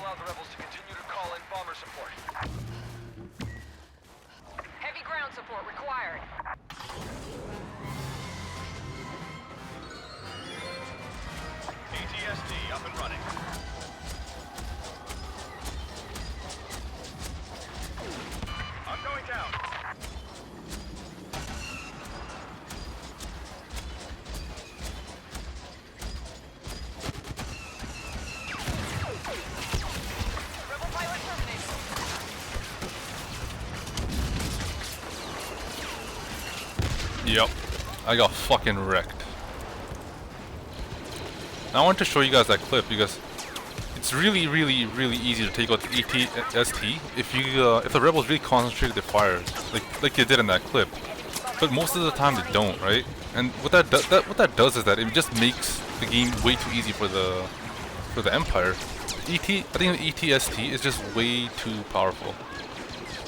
allow the rebels to continue to call in bomber support. Heavy ground support required. ATSD up and running. I'm going down. Rebel pilot terminated. Yep, I got fucking wrecked. I want to show you guys that clip because it's really easy to take out the ATST if the rebels really concentrate their fires like they did in that clip. But most of the time they don't, right? And what that does is that it just makes the game way too easy for the Empire. I think the ATST is just way too powerful,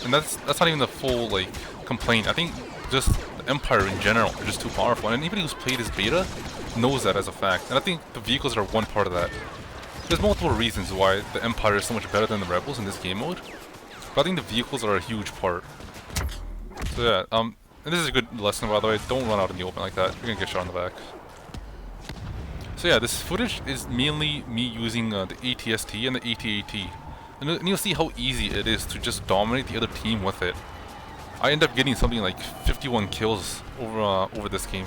and that's not even the full like complaint. I think just the Empire in general are just too powerful, and anybody who's played this beta knows that as a fact. And I think the vehicles are one part of that. There's multiple reasons why the Empire is so much better than the Rebels in this game mode, but I think the vehicles are a huge part. So yeah, and this is a good lesson, by the way. Don't run out in the open like that. You're gonna get shot in the back. So yeah, this footage is mainly me using the ATST and the AT-AT. And you'll see how easy it is to just dominate the other team with it. I end up getting something like 51 kills over this game.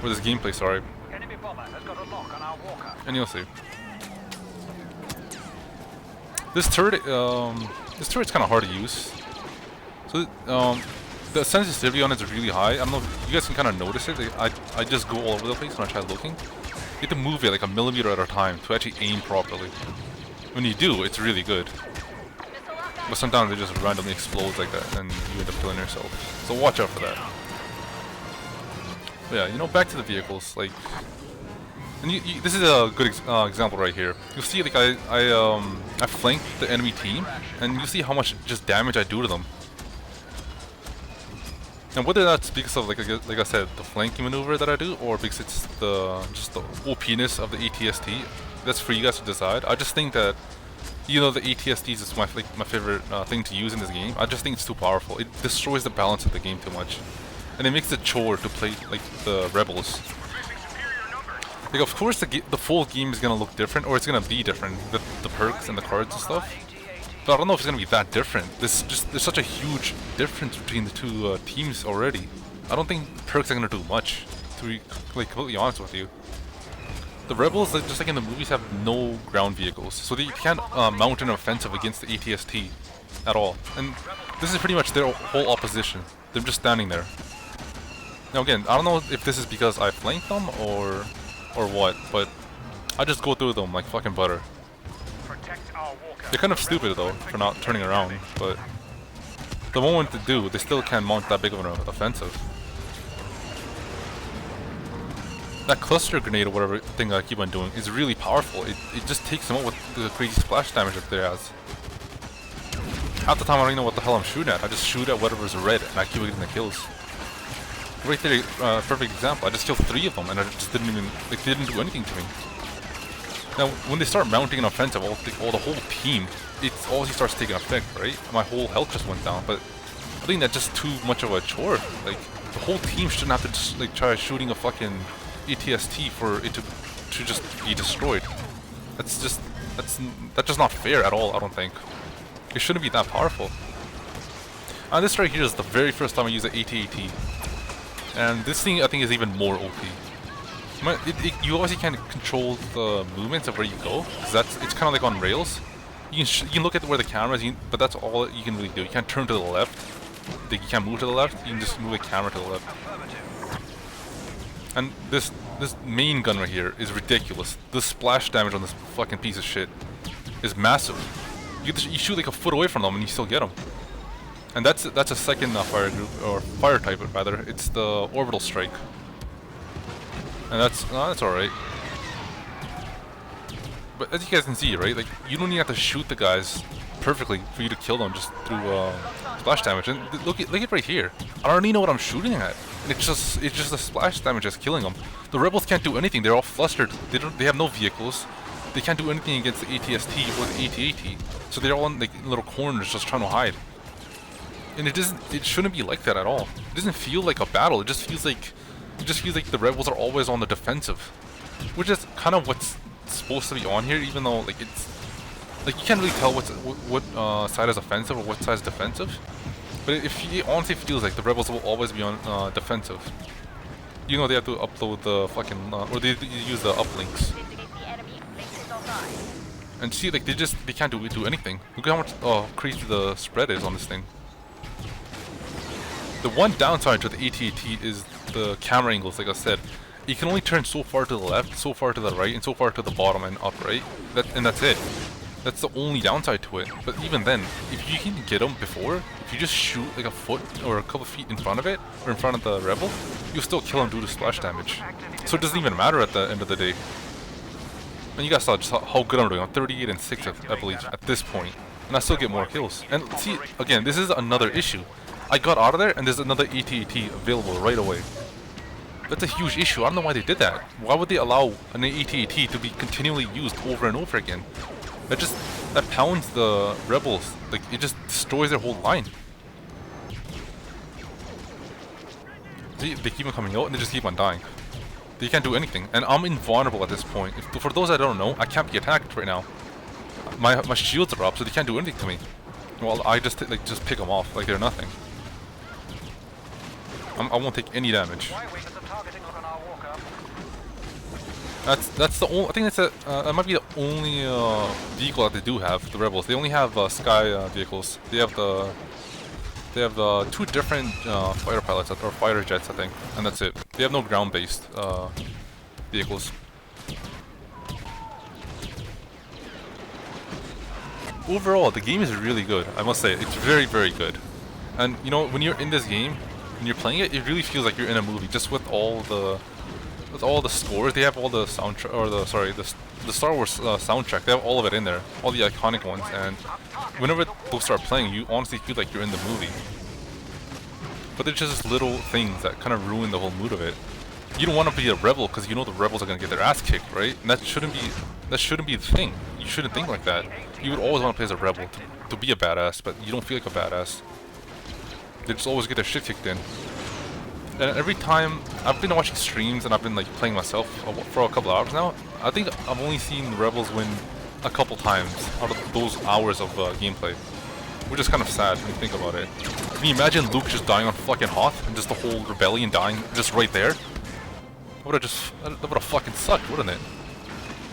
Or this gameplay, sorry. Enemy bomber has got a lock on our walker. And you'll see. This turret's kind of hard to use. So the sensitivity on it is really high. I don't know if you guys can kind of notice it. I just go all over the place when I try looking. You have to move it like a millimeter at a time to actually aim properly. When you do, it's really good. But sometimes it just randomly explodes like that and you end up killing yourself. So watch out for that. But yeah, you know, back to the vehicles. Like, and this is a good example right here. You'll see, like I flank the enemy team, and you see how much just damage I do to them. And whether that's because of like I said, the flanking maneuver that I do, or because it's just the OP-ness of the ATST, that's for you guys to decide. I just think that, you know, the ATST is my favorite thing to use in this game. I just think it's too powerful. It destroys the balance of the game too much, and it makes it a chore to play like the Rebels. Like, of course, the full game is gonna look different, or it's gonna be different with the perks and the cards and stuff. But I don't know if it's gonna be that different. There's such a huge difference between the two teams already. I don't think perks are gonna do much, to be like completely honest with you. The Rebels, like, just like in the movies, have no ground vehicles, so they can't mount an offensive against the ATST at all. And this is pretty much their whole opposition. They're just standing there. Now again, I don't know if this is because I flanked them or what, but I just go through them like fucking butter. They're kind of stupid though for not turning around, but the moment they do, they still can't mount that big of an offensive. That cluster grenade or whatever thing I keep on doing is really powerful. It just takes them out with the crazy splash damage that there has. Half the time I don't even know what the hell I'm shooting at. I just shoot at whatever's red and I keep getting the kills. Right there, perfect example. I just killed 3 of them and I just didn't even, like, they didn't do anything to me. Now, when they start mounting an offensive, the whole team, it obviously starts taking effect, right? My whole health just went down, but I think that's just too much of a chore. Like, the whole team shouldn't have to just, like, try shooting a fucking ATST for it to just be destroyed. That's just not fair at all, I don't think. It shouldn't be that powerful. And this right here is the very first time I use the AT-AT. And this thing, I think, is even more OP. You obviously can't control the movements of where you go, because it's kind of like on rails. You can look at where the camera is, but that's all you can really do. You can't turn to the left. You can't move to the left. You can just move the camera to the left. And this main gun right here is ridiculous. The splash damage on this fucking piece of shit is massive. You shoot like a foot away from them and you still get them. And that's a second fire group, or fire type rather. It's the orbital strike. And that's alright. But as you guys can see, right, like, you don't even have to shoot the guys perfectly for you to kill them just through splash damage. And look at right here. I don't even know what I'm shooting at. And it's just the splash damage that's killing them. The rebels can't do anything. They're all flustered. They have no vehicles. they can't do anything against the ATST or the AT-AT. So they're all in like little corners just trying to hide. And it shouldn't be like that at all. It doesn't feel like a battle. It just feels like the rebels are always on the defensive, which is kind of what's supposed to be on here. Even though like it's like you can't really tell what side is offensive or what side is defensive. But it honestly feels like the rebels will always be on defensive. You know they have to upload the fucking or they use the uplinks. And see, like they can't do anything. Look at how much crazy the spread is on this thing. The one downside to the AT-AT is the camera angles. Like I said, you can only turn so far to the left, so far to the right, and so far to the bottom and up, right? And that's it. That's the only downside to it. But even then, if you can get them before, if you just shoot like a foot or a couple feet in front of it, or in front of the rebel, you'll still kill him due to splash damage. So it doesn't even matter at the end of the day. And you guys saw just how good I'm doing. I'm 38 and 6, I believe, at this point. And I still get more kills. And see, again, this is another issue. I got out of there and there's another AT-AT available right away. That's a huge issue. I don't know why they did that. Why would they allow an AT-AT to be continually used over and over again? That pounds the rebels. Like, it just destroys their whole line. See, they keep on coming out and they just keep on dying. They can't do anything, and I'm invulnerable at this point. For those that don't know, I can't be attacked right now. My shields are up, so they can't do anything to me. Well, I just pick them off like they're nothing. I won't take any damage. That's the only. I think that might be the only vehicle that they do have. The rebels. They only have sky vehicles. They have two different fighter pilots or fighter jets, I think, and that's it. They have no ground-based vehicles. Overall, the game is really good. I must say, it's very, very good. And you know, when you're in this game, when you're playing it, it really feels like you're in a movie, just with all the scores. They have all the soundtrack, or the Star Wars soundtrack. They have all of it in there, all the iconic ones. And whenever those start playing, you honestly feel like you're in the movie. But they're just little things that kind of ruin the whole mood of it. You don't want to be a rebel because you know the rebels are gonna get their ass kicked, right? And that shouldn't be the thing. You shouldn't think like that. You would always want to play as a rebel to be a badass, but you don't feel like a badass. They just always get their shit kicked in. And every time I've been watching streams and I've been like playing myself for a couple of hours now, I think I've only seen the rebels win a couple times out of those hours of gameplay, which is kind of sad when you think about it. Can you imagine Luke just dying on fucking Hoth and just the whole rebellion dying just right there? That would have fucking sucked, wouldn't it?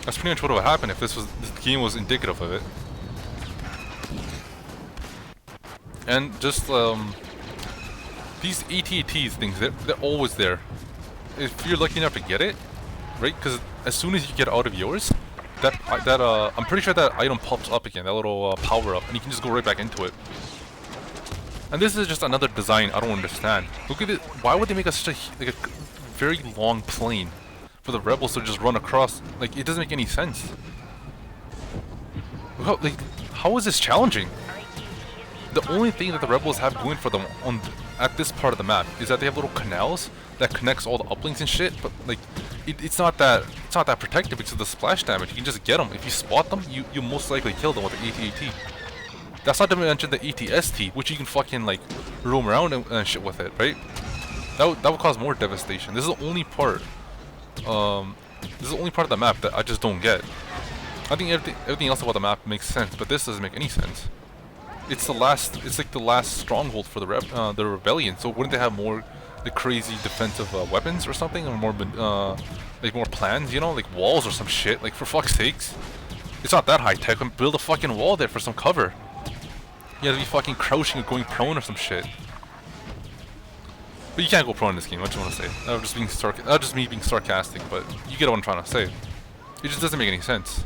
That's pretty much what would happen if this game was indicative of it. And just these AT-ATs things, they're always there. If you're lucky enough to get it, right? Because as soon as you get out of yours, I'm pretty sure that item pops up again, that little power up, and you can just go right back into it. And this is just another design I don't understand. Look at it. Why would they make such a very long plane for the rebels to just run across? Like, it doesn't make any sense. How is this challenging? The only thing that the rebels have going for them at this part of the map is that they have little canals that connects all the uplinks and shit, but like it's not that protective because of the splash damage. You can just get them. If you spot them, you most likely kill them with the AT-AT. That's not to mention the AT-ST, which you can fucking like roam around and shit with it, right? That would cause more devastation. This is the only part. This is the only part of the map that I just don't get. I think everything else about the map makes sense, but this doesn't make any sense. It's like the last stronghold for the rebellion. So wouldn't they have more crazy defensive weapons or something, or more like more plans? You know, like walls or some shit. Like, for fuck's sakes, it's not that high tech. Build a fucking wall there for some cover. You have to be fucking crouching or going prone or some shit. But you can't go prone in this game. I just want to say. That was just me being sarcastic, but you get what I'm trying to say. It just doesn't make any sense.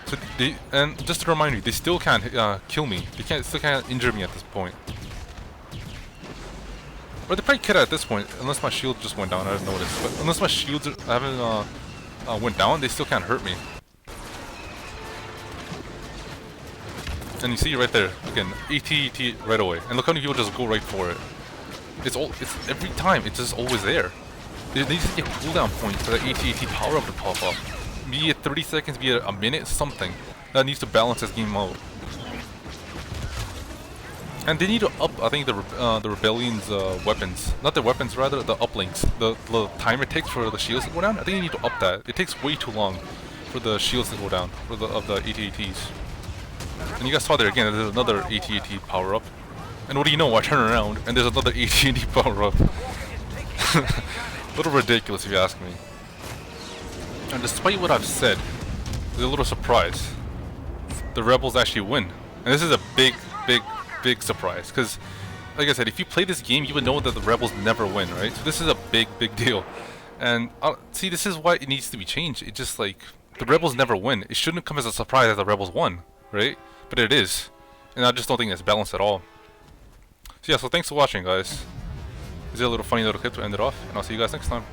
So and just to remind you, they still can't kill me. They still can't injure me at this point. Or they probably could at this point, unless my shield just went down. I didn't notice. But unless my shields haven't went down, they still can't hurt me. And you see right there, again, AT-AT right away. And look how many people just go right for it. It's every time. It's just always there. There needs to be a cooldown point for the AT-AT power-up to pop up. Be it 30 seconds, be it a minute, something. That needs to balance this game out. And they need to up, I think, the Rebellion's weapons. Not the weapons, rather, the uplinks. The time it takes for the shields to go down, I think you need to up that. It takes way too long for the shields to go down, for the AT-ATs. And you guys saw there again, there's another AT-AT power-up. And what do you know, I turn around, and there's another AT-AT power-up. A little ridiculous if you ask me. And despite what I've said, there's a little surprise. The Rebels actually win. And this is a big surprise. Because, like I said, if you play this game, you would know that the Rebels never win, right? So this is a big deal. And, see, this is why it needs to be changed. It's just like, the Rebels never win. It shouldn't come as a surprise that the Rebels won, right? But it is. And I just don't think it's balanced at all. So yeah, so thanks for watching, guys. This is a little funny little clip to end it off, and I'll see you guys next time.